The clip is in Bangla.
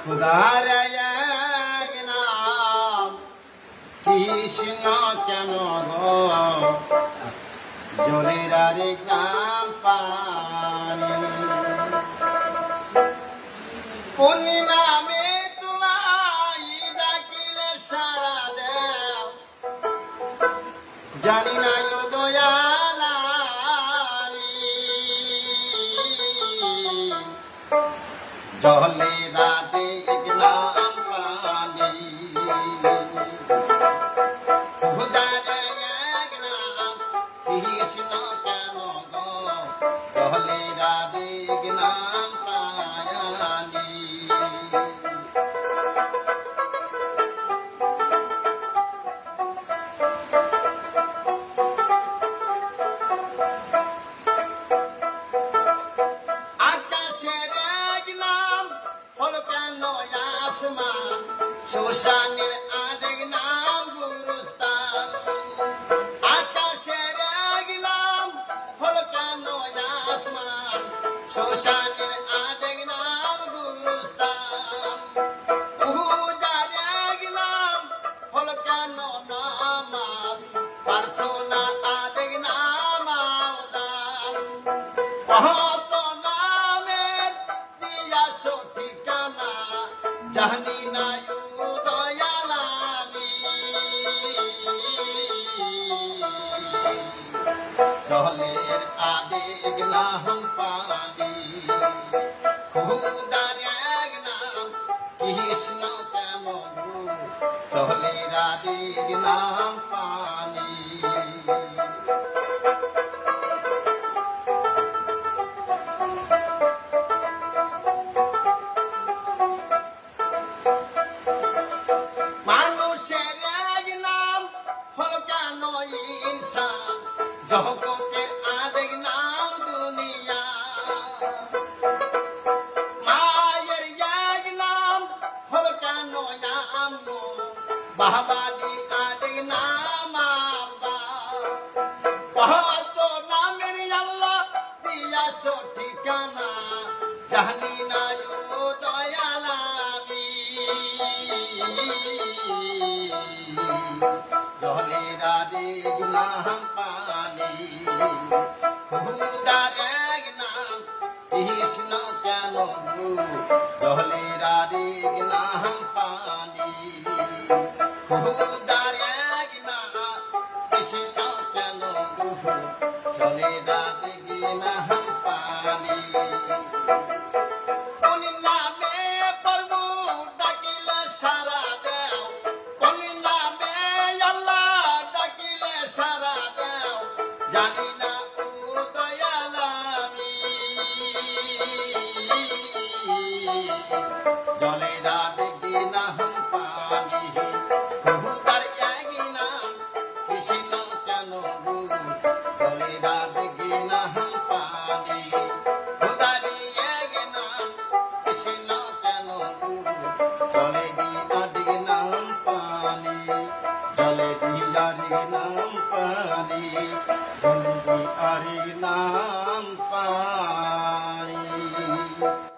খুদার এক নাম কৃষ্ণ কেন গো জলের আরেক নাম পানি কোন নামে তোমায় ডাকিলে সারা দেও জানি না ও দয়াল আমি জলের আরেক নাম পানি খুদার এক নাম কৃষ্ণ কেন গো জলের আরেক নাম পানি আকাশের এক নাম হলো কেন আসমান শ্মশানের আরেক নাম গুরুস্থান আকাশের এক নাম হলো কেন আসমান শ্মশানের আরেক নাম গুরুস্থান উহুদার এক নাম হলো কেন নামাজ প্রার্থনা আরেক নাম আওযান কত নামের দিয়াছো ঠিকানা জানি না ও দয়াল আমি জলের আরেক নাম পানি খুদার এক নাম কৃষ্ণ কেন গো জলের আরেক নাম পানি মানুষের এক নাম হলো কেন ইনসান জগতের আরেক নাম দুনিয়া মায়ের এক নাম হলো কেন আম্মু বাবাজি আরেক নাম আব্বা কত নামের আল্লাহ দিয়াছো ঠিকানা জানি না ও দয়াল আমি জলের আরেক নাম পানি খুদার এক নাম কৃষ্ণ কেন গো জলের আরেক নাম পানি খুদার এক নাম কৃষ্ণ কেন গো জলের আরেক নাম পানি কোন নামে প্রভু ডাকিলে সারা দেও কোন নামে আল্লাহ ডাকিলে সারা দেও জানি না ও দয়াল আমি জলের আরেক নাম পানি খুদার এক নাম কৃষ্ণ কেন গো জলের আরেক